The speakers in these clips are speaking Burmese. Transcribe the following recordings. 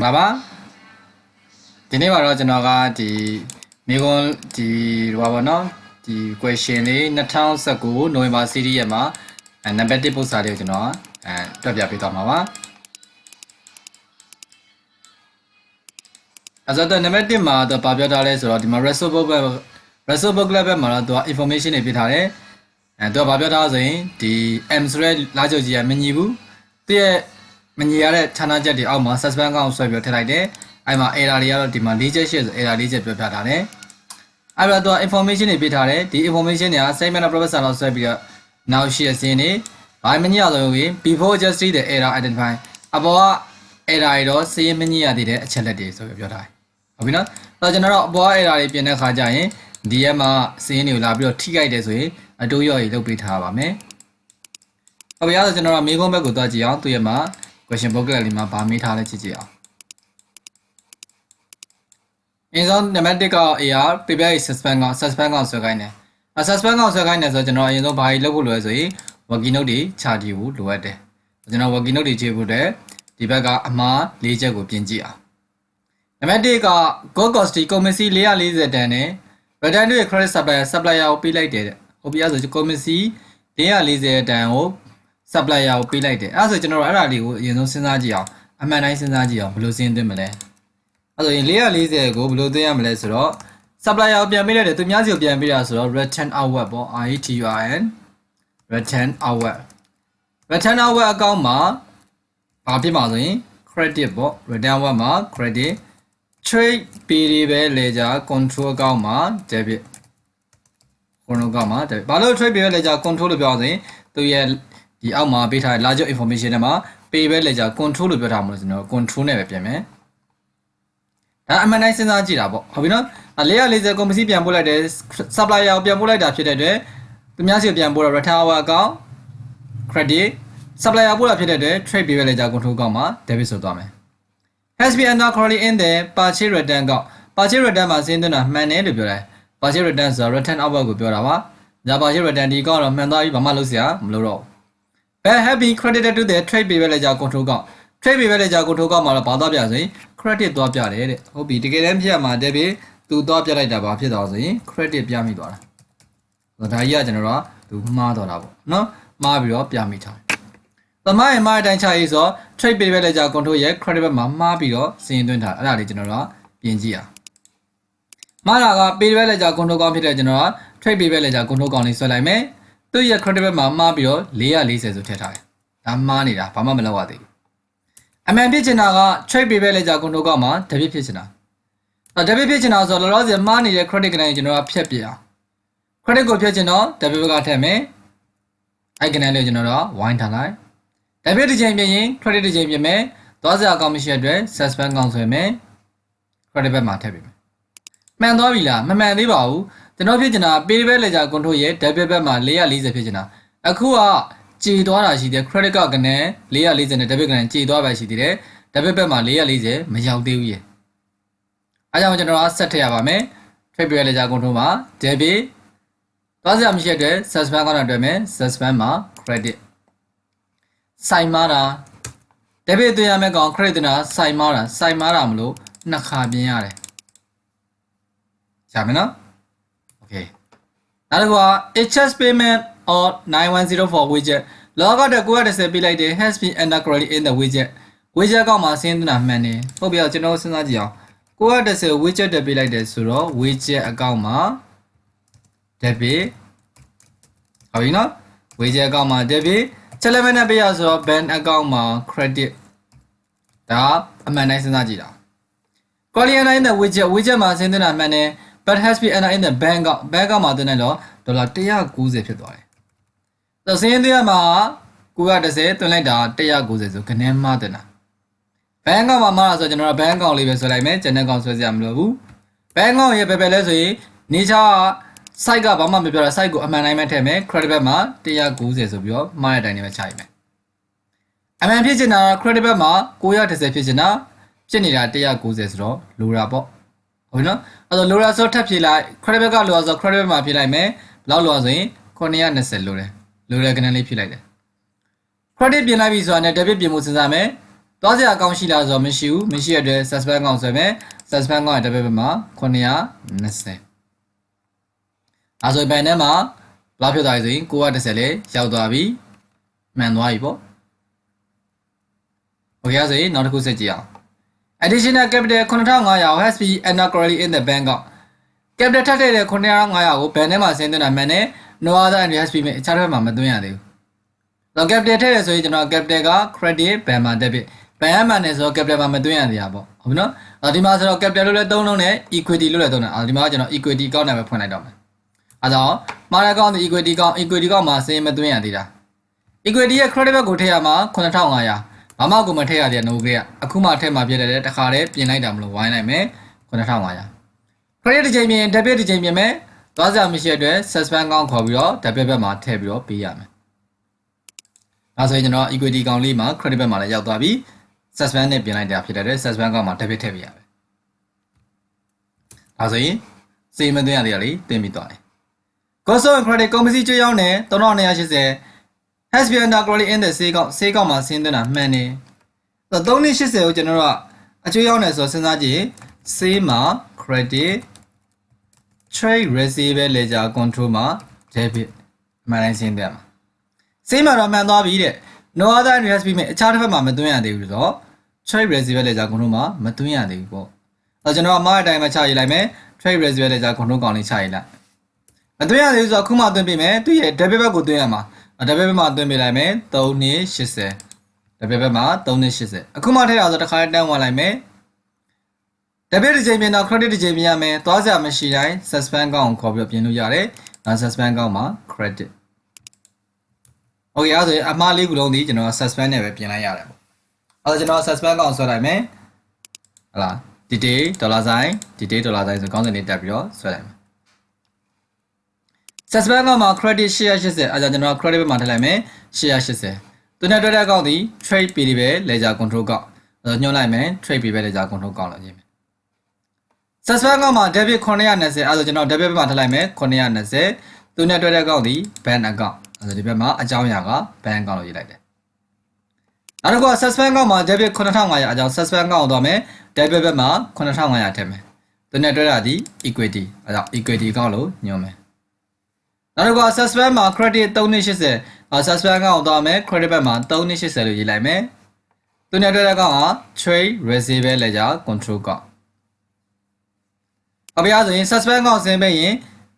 လာပါဒီနေ့မှာတော့ကျွန်တော်ကဒီမိကွန်းဒီဟိုပါဘောနော်ဒီ question လေး2019 November series ရဲ့မှာနံပါတ်1ပို့စာလေးကိုကျွန်တော်တွက်ပြပေးသွားမှာပါအဲ့တော့နံပါတ်1မှာတော့ဗာပြောထားလဲဆိုတော့ဒီမှာ resource book level မှာတော့သူက information တွေပြထားတယ်သူကဗာပြောထားဆိုရင်ဒီ M ဆိုတဲ့လာကြုတ်ကြီးကမညီဘူးသူရဲ့မညီရတဲ့ဌာနချက်တွေအောက်မှာ suspend ကောင်ဆွဲပြီးထည့်လိုက်တယ်အဲ့မှာ error တွေကတော့ဒီမှာ၄ချက်ရှိဆို error ၄ချက်ပြောပြထားတယ်အဲ့တော့သူက information တွေပေးထားတယ်ဒီ information တွေက statement of professor လောက်ဆွဲပြီးတော့နောက်ရှိရစင်းနေဘာမညရဆိုရင် before just the error identify အပေါ်က error တွေတော့စည်ရင်မညရသေးတဲ့အချက်လက်တွေဆိုပြီးပြောထားတယ်ဟုတ်ပြီနော်အဲ့တော့ကျွန်တော်တို့အပေါ်က error တွေပြင်တဲ့ခါကျရင်ဒီရက်မှာစည်ရင်တွေကိုလာပြီးတော့ထိခိုက်တယ်ဆိုရင်အတိုးရော်ကြီးလုပ်ပေးထားပါမယ်ဟုတ်ပြီအဲ့တော့ကျွန်တော်တို့မေးခွန်းဘက်ကိုသွားကြည့်အောင်သူရဲ့မှာ question booklet လေးမှာဗာမေးထားလဲကြည့်ကြည့်အောင်အရင်ဆုံးနံပါတ်1က AR prepare suspend ကောင်ဆွဲခိုင်းတယ်suspend ကောင်ဆွဲခိုင်းတယ်ဆိုတော့ကျွန်တော်အရင်ဆုံးဘာကြီးလုပ်ဖို့လိုလဲဆိုရင် working note တွေချကြည့်ဖို့လိုအပ်တယ်ကျွန်တော် working note တွေချဖို့တဲ့ဒီဘက်ကအမှား၄ချက်ကိုပြင်ကြည့်အောင်နံပါတ်1က go cost ကုန်ပစ္စည်း440တန်နဲ့ return to credit supplier ကိုပေးလိုက်တယ်တဲ့ဟုတ်ပြီအဲ့ဆိုကုန်ပစ္စည်း440တန်ကို supplier ကိုပေးလိုက်တယ်အဲ့ဆိုကျွန်တော်တို့အဲ့ဒါလေးကိုအရင်ဆုံးစဉ်းစားကြည့်အောင်အမှန်တိုင်းစဉ်းစားကြည့်အောင်ဘယ်လိုစဉ်းသွင်းမလဲအဲ့ဆိုရင်440ကိုဘယ်လိုသွင်းရမလဲဆိုတော့ supplier ကိုပြန်ပေးလိုက်တယ်သူများစီကိုပြန်ပေးတာဆိုတော့ return outward ပေါ့ RETURN return outward အကောင့်မှာဘာဖြစ်မှာဆိုရင် credit ပေါ့ return outward မှာ credit trade variable ledger control အကောင့်မှာ debit ဘာလို့ trade variable ledger control လို့ပြောဆိုရင်သူရဲ့ဒီအောက်မှာပေးထားတဲ့ larger information တွေမှာ variable ledger control လို့ပြောထားမှာလို့ကျွန်တော် control နဲ့ပဲပြင်မယ်ဒါအမှန်တိုင်းစဉ်းစားကြည့်တာပေါ့ဟုတ်ပြီနော်440ကုန်ပစ္စည်းပြန်ပို့လိုက်တယ် supplier ကိုပြန်ပို့လိုက်တာဖြစ်တဲ့အတွက်သူများစီပြန်ပို့တော့ return hour account credit supplier ပို့တာဖြစ်တဲ့အတွက် trade variable ledger control ကောင်မှာ debit ဆိုသွားမယ် has been entered correctly in the purchase return ကောင် purchase return မှာစဉ်းသွင်းတာမှန်တယ်လို့ပြောတယ် purchase return ဆိုတာ return outward ကိုပြောတာပါဒါ purchase return ဒီကောင်တော့မှန်သွားပြီဘာမှလုပ်စရာမလိုတော့ but have been credited to the trade variable ledger control ကောင် trade variable ledger control ကောင်မှာတော့ဘာသွားပြဆိုရင် credit သွားပြတယ်တဲ့ဟုတ်ပြီတကယ်တမ်းဖြစ်ရမှာ debit သူသွားပြလိုက်တာဘာဖြစ်သွားဆိုရင် credit ပြမိသွားတာဒါကြီးကကျွန်တော်တို့ကသူမှားသွားတာပေါ့နော်မှားပြီးတော့ပြမိထားတယ်သမိုင်းမှားတိုင်းချရေးဆို trade variable ledger control ရဲ့ credit ဘက်မှာမှားပြီးတော့စီရင်သွင်းထားအဲ့ဒါလေးကျွန်တော်တို့ကပြင်ကြည့်အောင်မှားတာက variable ledger control ကောင်ဖြစ်တဲ့ကျွန်တော်က trade variable ledger control ကောင်လေးဆွဲလိုက်မယ်သူရဲ့ credit ဘက်မှာမှားပြီးတော့440ဆိုထည့်ထားတယ်ဒါမှားနေတာဘာမှမလုပ်ရသေးဘူးအမှန်ဖြစ်ချင်တာက trade variable ledger control ကောင်မှာ debit ဖြစ်ချင်တာdebit ဖြစ်ချင်တာဆိုတော့လောလောဆယ်မှားနေတဲ့ credit ကနေကျွန်တော်ကဖြတ်ပြအောင် credit ကိုဖြတ်ချင်တော့ debit ဘက်ကထည့်မယ်အဲ့ကနေလေးကျွန်တော်တို့က wine ထားလိုက် debit တစ်ချိန်ပြင်ရင် credit တစ်ချိန်ပြင်မယ်သွားစရာအကောင့်မရှိတဲ့အတွက် suspend ကောင်ဆွဲမယ် credit ဘက်မှာထည့်ပေးမယ်မှန်သွားပြီလားမမှန်သေးပါဘူးကျွန်တော်ဖြစ်ချင်တာ payable ledger control ရဲ့ debit ဘက်မှာ440ဖြစ်ချင်တာအခုကကြေသွားတာရှိတယ် credit ကကနေ440နဲ့ debit ကနေကြေသွားပဲရှိသေးတယ် debit ဘက်မှာ440မရောက်သေးဘူးရေအဲကြောင့်ကျွန်တော်ကဆက်ထည့်ရပါမယ် trade variable ledger control မှာ debit သွားစရာမရှိတဲ့ suspend ကောင်တော့တွေ့မယ် suspend မှာ credit ဆိုင်မားတာ debit သွင်းရမယ့်ကောင် credit သွင်းတာဆိုင်မားတာမလို့နှစ်ခါပြင်ရတယ်ရမယ်နော် okay နောက်တစ်ခုက HS payment or 9104 widget log out 910ပေးလိုက်တယ် has been entered correctly in the widget ကောင်မှာစဉ်းသွင်းတာမှန်တယ်ဟုတ်ပြီကျွန်တော်စဉ်းစားကြည့်အောင်910 widget တက်ပေးလိုက်တယ်ဆိုတော့ widget အကောင့်မှာ debit ဟုတ်ပြီနော် widget အကောင့်မှာ debit ချက်လက်မဲ့နဲ့ပေးရဆိုတော့ bank အကောင့်မှာ credit ဒါအမှန်တိုင်းစဉ်းစားကြည့်တာ quality in the widget မှာစဉ်းသွင်းတာမှန်တယ် but has been entered in the bank ကောင်မှာတင်လိုက်တော့ဒေါ်လာ190ဖြစ်သွားတယ်ဆိုတော့စဉ်းသွင်းရမှာ910တွင်လိုက်တာ190ဆိုခဏမှားတင်တာဘန်ကောင်မှာဆိုကျွန်တော်တို့ဘန်ကောင်လေးပဲဆွဲလိုက်မယ်ကျန်တဲ့ကောင်ဆွဲစရာမလိုဘူးဘန်ကောင်ရဲ့ပဲလဲဆိုရင်နေချာ site ကဘာမှမပြောတာ site ကိုအမှန်တိုင်းပဲထည့်မယ် credit ဘက်မှာ190ဆိုပြီးတော့မှားတဲ့အတိုင်းနဲ့ပဲချလိုက်မယ်အမှန်ဖြစ်ချင်တာ credit ဘက်မှာ910ဖြစ်ချင်တာဖြစ်နေတာ190ဆိုတော့လိုတာပေါ့ဟုတ်ပြီနော်အဲ့တော့လိုတာဆိုထပ်ဖြည့်လိုက် credit ဘက်ကလိုဆို credit ဘက်မှာဖြည့်လိုက်မယ်ဘယ်လောက်လိုဆိုရင်920လိုတယ်ခဏလေးဖြည့်လိုက်တယ် credit ပြင်လိုက်ပြီဆိုတာနဲ့ debit ပြင်ဖို့စဉ်းစားမယ် သွားစရာအကောင့်ရှိလားဆိုတော့မရှိဘူးမရှိရတဲ့ suspend ကောင်ဆွဲမယ် suspend ကောင်ရဲ့တစ်ပတ်မှာ920အဲဆိုဘယ်နဲ့မှာဘလောက်ဖြစ်သွားပြီဆိုရင်910လေးရောက်သွားပြီမှန်သွားပြီပေါ့โอเคဆိုရင်နောက်တစ်ခုဆက်ကြည့်အောင် additional capital 9500 has been entered correctly in the bank က capital ထပ်ထည့်တဲ့9500ကိုဘယ်နဲ့မှာဆင်းသွင်းတာမှန်တယ် no other entry has been made အခြားတစ်ဖက်မှာမသွင်းရသေးဘူးတော့ capital ထည့်ရဆိုရင်ကျွန်တော် capital က credit ဘယ်မှာ debit ဘယ်မှာနဲ့ဆိုတော့ capital မှာမသွင်းရသေးတာပေါ့ဟုတ်ပြီနော်ဒီမှာဆိုတော့ capital လို့လည်းသုံးလုံးနဲ့ equity လို့လည်းသုံးတာဒီမှာကျွန်တော် equity ကောက်နေပဲဖွင့်လိုက်တော့မယ်အဲကြောင့်မှားတဲ့ကောက်တဲ့ equity ကောက်မှာစင်းမသွင်းရသေးတာ equity ရဲ့ credit ဘက်ကိုထည့်ရမှာ9500ဘာမှကိုမထည့်ရသေးတဲ့ no grade အခုမှထည့်မှာပြည့်တယ်တခါတည်းပြင်လိုက်တာမလို့ဝိုင်းလိုက်မယ်9500 credit တစ်ချိန်ပြင် debit တစ်ချိန်ပြင်မယ်သွားစရာမရှိတဲ့အတွက် suspend ကောင်းခေါ်ပြီးတော့ debit ဘက်မှာထည့်ပြီးတော့ပေးရမယ်ဒါဆိုရင်ကျွန်တော် equity ကောင်းလေးမှာ credit ဘက်မှာလည်းရောက်သွားပြီ suspend နဲ့ပြင်လိုက်တာဖြစ်တဲ့အတွက် suspend ကောင်းမှာ debit ထည့်ပေးရမယ်ဒါဆိုရင်စေမသွင်းရသေးတာလေးတင်ပြီးသွားတယ် cost of credit ကုန်ပစ္စည်းကျွေးရောက်နေ3280 has been under credit in the ဆေးကောက်မှာဆင်းသွင်းတာမှန်တယ်3280ကိုကျွန်တော်တို့ကအကျွေးရောက်နေဆိုစဉ်းစားကြည့်ဆေးမှာ credit trade receivable ledger control မှာ debit အမှန်တိုင်းဆင်းသွင်းမှာဆေးမှာတော့မှန်သွားပြီတဲ့ no other entry has been made အခြားတစ်ဖက်မှာမသွင်းရသေးဘူးဆိုတော့ trade receivable ledger control မှာမသွင်းရသေးဘူးပေါ့ကျွန်တော်အမှားအတိုင်းမှာချရေးလိုက်မယ် trade receivable ledger control ကောင်းလေးချရေးလိုက်မသွင်းရသေးဘူးဆိုတော့အခုမှသွင်းပေးမယ်သူရဲ့ debit ဘက်ကိုသွင်းရမှာ debit ဘက်မှာသွင်းပေးလိုက်မယ်3280 debit ဘက်မှာ3280အခုမှထည့်ရအောင်ဆိုတစ်ခါတန်းဝင်လိုက်မယ် debit တစ်ချိန်ပြင်တော့ credit တစ်ချိန်ပြင်ရမယ်သွားစရာမရှိတိုင်း suspend ကောင်းခေါ်ပြီးပြင်လို့ရတယ်ဒါ suspend ကောင်းမှာ credit okay အဲ့ဒါဆိုရင်အမှားလေးခုလုံးဒီကျွန်တော် suspend နဲ့ပဲပြင်လိုက်ရတယ်ပေါ့အဲ့ဒါကျွန်တော် suspend ကောင်းဆွဲလိုက်မယ်ဟလာ detail $sign detail $sign ဆိုကောင်းစင်လေးတက်ပြီးတော့ဆွဲလိုက်မယ် suspend ကမှာ credit 880အဲဒါကျွန်တော် credit ဘက်မှာထည့်လိုက်မယ်880သူနဲ့တွေ့တဲ့အကောင့်ဒီ trade payable ledger control ကောက်အဲညွှန်းလိုက်မယ် trade payable ledger control ကောက်လို့ရေးမယ် suspend ကမှာ debit 920အဲဒါကျွန်တော် debit ဘက်မှာထည့်လိုက်မယ်920သူနဲ့တွေ့တဲ့အကောင့်ဒီ bank account အဲဒါဒီဘက်မှာအကြောင်းအရာက bank account လို့ရေးလိုက်တယ်နောက်တစ်ခုက suspend ကမှာ debit 9500အကြောင်း suspend ကောက်သွားမယ် debit ဘက်မှာ9500ထည့်မယ်သူနဲ့တွေ့တာဒီ equity အဲဒါ equity ကောက်လို့ညွှန်းမယ်နောက်တစ်ခုက suspend မှာ credit 3280 suspend ကောက်သွားမယ် credit ဘက်မှာ3280လို့ရေးလိုက်မယ်သူနဲ့တွေ့တဲ့ကောက်က trade receivable ledger control ကောက်အပြားဆိုရင် suspend ကောက်ဆင်းပေးရင်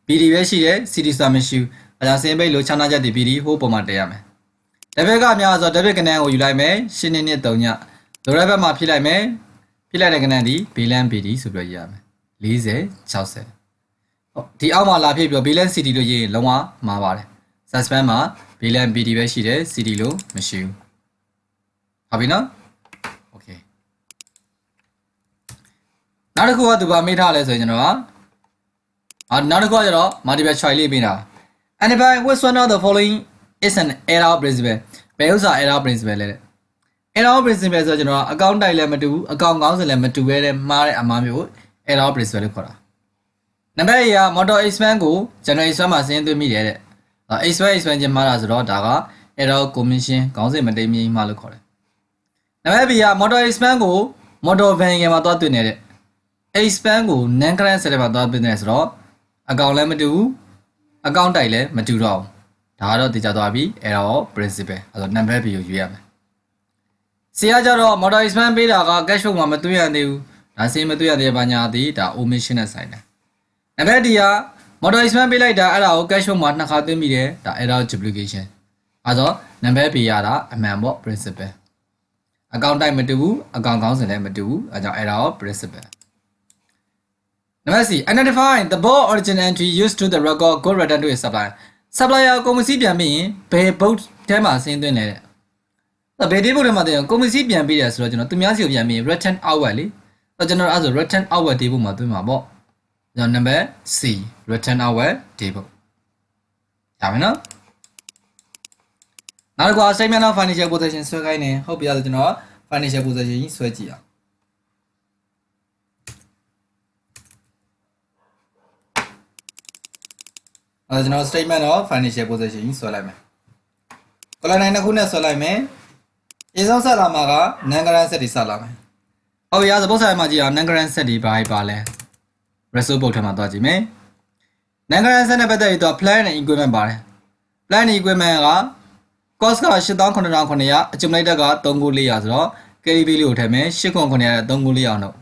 BD ပဲရှိတယ် CD ဆိုတာမရှိဘူးအဲဒါဆင်းပေးလို့ခြားနာချက်ဒီ BD ဟိုးပုံမှာတက်ရမယ် debit ကအများဆို debit ကဏ္ဍကိုယူလိုက်မယ်ရှင်းနေနှစ်3ညလိုတဲ့ဘက်မှာဖြည့်လိုက်မယ်ဖြည့်လိုက်တဲ့ကဏ္ဍဒီ billion BD ဆိုပြီးရရမယ်40 60ဒီအောက်မှာလာဖြည့်ပြီး billion CD လို့ရေးရင်လုံးဝမှားပါတယ် suspend မှာ billion BD ပဲရှိတယ် CD လို့မရှိဘူးဟုတ်ပြီနော် okay နောက်တစ်ခုကသူကမေးထားလဲဆိုရင်ကျွန်တော်ကနောက်တစ်ခုကကျတော့ multiple choice လေးပေးတာ and if I which one of the following is an error principle ဘယ်ဥစ္စာ error principle လဲတဲ့ error principle ဆိုတော့ကျွန်တော်အကောင့်တိုက်လည်းမတူဘူးအကောင့်ကောင်းစလည်းမတူဘဲတဲ့မှားတဲ့အမှားမျိုး error principle လို့ခေါ်တာနံပါတ်Aက motor expand ကို general expand မှာဆင်းသွင်းမိတယ်တဲ့expand ချင်းမှားတာဆိုတော့ဒါက error commission ခေါင်းစဉ်မတိမ်မြင်းမှားလို့ခေါ်တယ်နံပါတ် B က motor expand ကို motor vehicle မှာသွားသွင်းနေတဲ့ expand ကို non current asset မှာသွားသွင်းနေဆိုတော့အကောင့်လည်းမတူဘူးအကောင့်တိုက်လည်းမတူတော့ဘူးဒါကတော့သိကြသွားပြီ error principle အဲ့တော့နံပါတ် B ကိုရွေးရမယ်ဆရာကြတော့ motor expand ပေးတာက cash flow မှာမသွင်းရသေးဘူးဒါစင်းမသွင်းရသေးဘာညာသည်ဒါ omission နဲ့ဆိုင်တယ်နံပါတ် D က motor expand ပေးလိုက်တာအဲ့ဒါကို cash flow မှာနှစ်ခါသွင်းမိတယ်ဒါ error duplication အဲ့တော့နံပါတ် B ရတာအမှန်ပေါ့ principle အကောင့်တိုက်မတူဘူးအကောင့်ကောင်းစင်လည်းမတူဘူးအဲကြောင့် error principle နံပါတ် C identify the board origin entry used to the record good return to a supplier supplier ကိုကုန်ပစ္စည်းပြန်ပြီးရင်ဘယ် boat ထဲမှာဆင်းသွင်းလဲတဲ့ဘယ်ဒီ boat ထဲမှာတင်ကုန်ပစ္စည်းပြန်ပြီးတယ်ဆိုတော့ကျွန်တော်သူများစီကိုပြန်ပြီး return outward လေကျွန်တော်အဲ့ဆို return outward ဒီ boat မှာသွင်းမှာပေါ့ကျွန်တော်နံပါတ် C return outward ဒီ boat ရမယ်နော်နောက်တစ်ခု statement of financial position ဆွဲခိုင်းနေဟုတ်ပြီအဲ့ဒါကျွန်တော် financial position ကြီးဆွဲကြည့်အောင်အဲ့ဒါကျွန်တော် statement of financial position ကြီးဆွဲလိုက်မယ် column 9 ခုနဲ့ဆွဲလိုက်မယ် A ဆုံးဆက်လာမှာကနန်ဂရန်ဆက်တွေဆက်လာမယ်ဟုတ်ပြီအဲ့ဒါပုတ်ဆိုင်မှာကြည့်အောင်နန်ဂရန်ဆက်တွေဘာပါလဲ result ပုတ်ထဲမှာသွားကြည့်မယ်နန်ဂရန်ဆက်နဲ့ပတ်သက်ပြီးတော့ plan and equipment ပါတယ် plan and equipment က cost က89,900 accumulator က39400ဆိုတော့ carry value ကိုထည့်မယ်89,900နဲ့39400တော့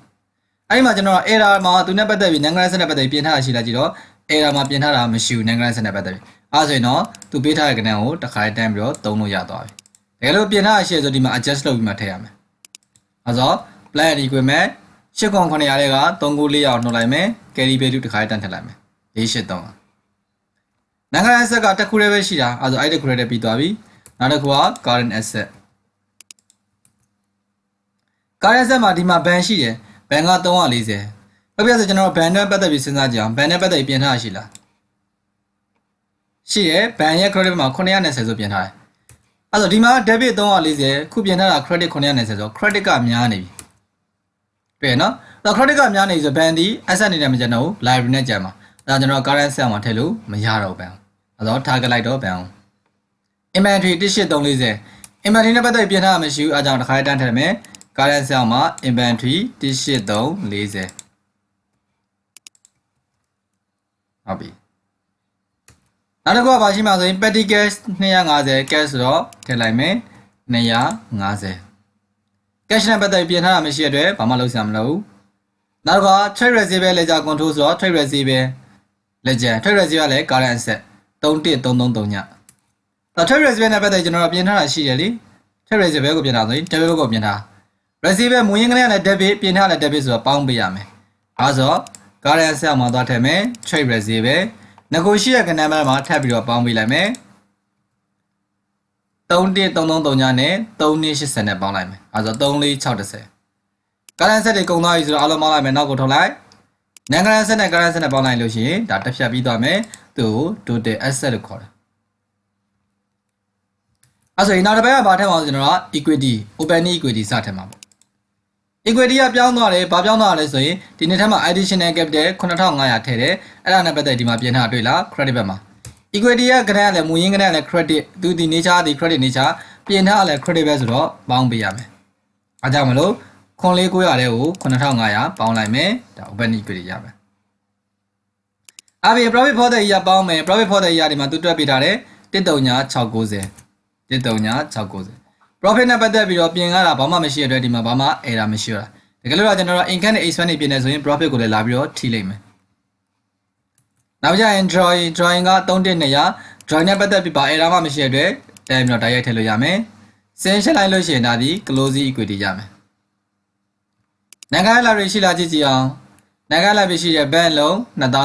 အဲ့ဒီမှာကျွန်တော် error မှာသူနဲ့ပတ်သက်ပြီးနန်ဂရန်ဆက်နဲ့ပတ်သက်ပြီးပြင်ထားတာရှိလားကြည့်တော့ error မှာပြင်ထားတာမရှိဘူးနန်ဂရန်ဆက်နဲ့ပတ်သက်ပြီးအဲ့ဆိုရင်တော့သူပေးထားတဲ့ကဏ္ဍကိုတစ်ခါတည်းပြီးတော့သုံးလို့ရသွားပြီတကယ်လို့ပြင်ထားရရှိရဆိုဒီမှာ adjust လုပ်ပြီးမှထည့်ရမယ်အဲ့တော့ plan and equipment 89,900လေးက39400နှုတ်လိုက်မယ် carry value တစ်ခါတည်းထည့်လိုက်မယ်483နန်ဂရန်ဆက်ကတစ်ခုတည်းပဲရှိတာအဲ့ဒါအဲ့တစ်ခုတည်းပြီးသွားပြီနောက်တစ်ခုက current asset current asset မှာဒီမှာ ban ရှိတယ် ban က340ဟုတ်ပြီဆိုကျွန်တော် ban နဲ့ပတ်သက်ပြီးစဉ်းစားကြအောင် ban နဲ့ပတ်သက်ပြီးပြင်ထားရှိလားရှိတယ် ban ရဲ့ credit မှာ990ဆိုပြင်ထားတယ်အဲ့တော့ဒီမှာ debit 340ခုပြင်ထားတာ credit 990ဆိုတော့ credit ကများနေပြီတွေ့နော်အဲ့တော့ credit ကများနေပြီဆို ban ဒီ asset အနေနဲ့မကျန်တော့ဘူး library နဲ့ကျန်မှာအဲ့ဒါကျွန်တော် current asset မှာထည့်လို့မရတော့ဘူး ban အဲ့တော့ target လိုက်တော့ ban inventory 18340 inventory နဲ့ပတ်သက်ပြင်ထားတာမရှိဘူးအဲကြောင့်တစ်ခါတန်းထည့်မယ် current asset မှာ inventory 18340ဟုတ်ပြီနောက်တစ်ခုကဘာရှိမှာဆိုရင် petty cash 250 cash ဆိုတော့ထည့်လိုက်မယ်250 cash နဲ့ပတ်သက်ပြင်ထားတာမရှိတဲ့အတွက်ဘာမှလုပ်စရာမလိုဘူးနောက်တစ်ခုက trade receivable ledger control ဆိုတော့ trade receivable ledger trade receivable ကလည်း current asset 31333ညtrade receivable နဲ့ပတ်သက်ကျွန်တော်ပြင်ထားတာရှိတယ်လေ trade receivable ကိုပြင်ထားဆိုရင် debit ကိုပြင်ထား receivable မူရင်းကလေးနဲ့ debit ပြင်ထားတဲ့ debit ဆိုတော့ပေါင်းပေးရမယ်အဲဆို current asset မှာသွားထည့်မယ် trade receivable ငကိုရှိတဲ့ကဏ္ဍမှာထပ်ပြီးတော့ပေါင်းပေးလိုက်မယ်31333ညနဲ့3280နဲ့ပေါင်းလိုက်မယ်အဲဆို34610 current asset တွေကုန်သွားပြီဆိုတော့အားလုံးပေါင်းလိုက်မယ်နောက်ကိုထုတ်လိုက်နန် current asset နဲ့ current asset နဲ့ပေါင်းလိုက်လို့ရှိရင်ဒါတစ်ဖြတ်ပြီးသွားမယ်သူ့ကို total asset လို့ခေါ်တယ်အဲ့ဆိုရင်နောက်တစ်ပတ်ကဘာထည့်မှာဆိုကျွန်တော်က equity open equity စထည့်မှာပေါ့ equity ကပြောင်းသွားတယ်ဘာပြောင်းသွားလဲဆိုရင်ဒီနေ့ထဲမှာ additional capital 9500ထည့်တယ်အဲ့ဒါနဲ့ပတ်သက်ဒီမှာပြင်ထားတွေ့လား credit ဘက်မှာ equity ကကဏ္ဍကလည်းမူရင်းကဏ္ဍကလည်း credit သူဒီ nature ဒီ credit nature ပြင်ထားလည်း credit ပဲဆိုတော့ပေါင်းပေးရမယ်အားကြောင့်မလို့9,900တဲ့ကို9500ပေါင်းလိုက်မယ်ဒါ open equity ရမယ်အပြင် profit for the year ပေါင်းမယ် profit for the year ဒီမှာသူတွက်ပေးထားတယ်139,690 139,690 profit နဲ့ပတ်သက်ပြီးတော့ပြင်ရတာဘာမှမရှိတဲ့အတွက်ဒီမှာဘာမှ error မရှိရတာတကယ်လို့ကျွန်တော်တို့ income နဲ့ expense တွေပြင်နေဆိုရင် profit ကိုလည်းလာပြီးတော့ထိလိုက်မယ်နောက်ကြရင် drawing က3,200 drawing နဲ့ပတ်သက်ပြီးဘာ error မှမရှိတဲ့အတွက်တိုင်ပြီးတော့တိုက်ရိုက်ထည့်လို့ရမယ်စင်းရှင်းလိုက်လို့ရှိရင်ဒါဒီ closing equity ရမယ်နိုင်ငံလာရရှိလာကြည့်ကြည့်အောင်နိုင်ငံလာပြီရှိတဲ့ bank လုံး2200ဒါ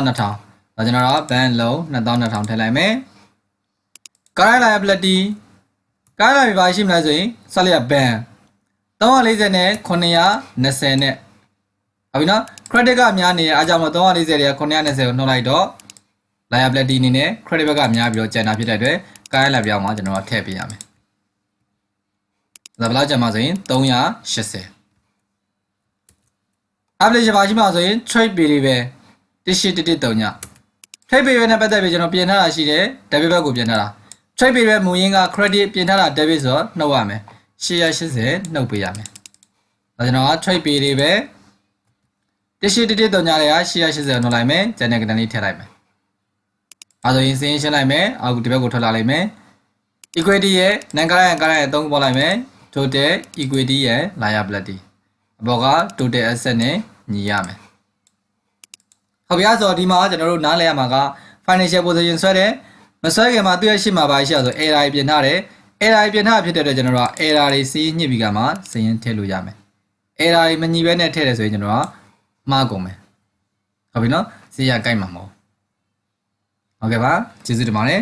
ကျွန်တော်တို့ bank လုံး2200ထည့်လိုက်မယ် current liability current liability ဘာရှိမလဲဆိုရင်ဆက်လက် bank 340နဲ့920နဲ့ဟုတ်ပြီနော် credit ကများနေအားကြောင့်မလို့340တွေက920ကိုနှုတ်လိုက်တော့ liability အနေနဲ့ credit ဘက်ကများပြီးတော့ကျန်တာဖြစ်တဲ့အတွက် current liability မှာကျွန်တော်တို့ထည့်ပေးရမယ်ဒါဘယ်လောက်ကျန်မှာဆိုရင်380 average ဘာရှိမှာဆိုရင် trade period ပဲ1.113ည trade period နဲ့ပတ်သက်ပြီးကျွန်တော်ပြင်ထားတာရှိတယ် debit ဘက်ကိုပြင်ထားတာ trade period မူရင်းက credit ပြင်ထားတာ debit ဆိုတော့နှုတ်ရမယ်180နှုတ်ပေးရမယ်ဒါကျွန်တော်က trade period ပဲ1.113ညလေးက180နှုတ်လိုက်မယ်ကျန်တဲ့ကဏ္ဍလေးထည့်လိုက်မယ်အဲဆိုရင်စင်းရှင်းလိုက်မယ်အခုဒီဘက်ကိုထွက်လာလိုက်မယ် equity ရဲ့ non current ရဲ့ current ရဲ့3ခုပေါင်းလိုက်မယ် total equity ရဲ့ liability အပေါ်က total asset နဲ့ညီရမယ်ဟုတ်ပြီဆိုတော့ဒီမှာကျွန်တော်တို့နားလည်ရမှာက financial position ဆွဲတယ်မဆွဲခင်မှာသူ့ရဲ့ရှေ့မှာပါရှိရဆို error ပြင်ထားတယ် error ပြင်ထားဖြစ်တဲ့အတွက်ကျွန်တော်တို့က error တွေစီးညှစ်ပြီးကမှစရင်ထည့်လို့ရမယ် error တွေမညီဘဲနဲ့ထည့်တယ်ဆိုရင်ကျွန်တော်ကမှားကုန်မယ်ဟုတ်ပြီနော်စီးရကြိုက်မှာမဟုတ်ဟုတ်ကဲ့ပါကျေးဇူးတင်ပါတယ်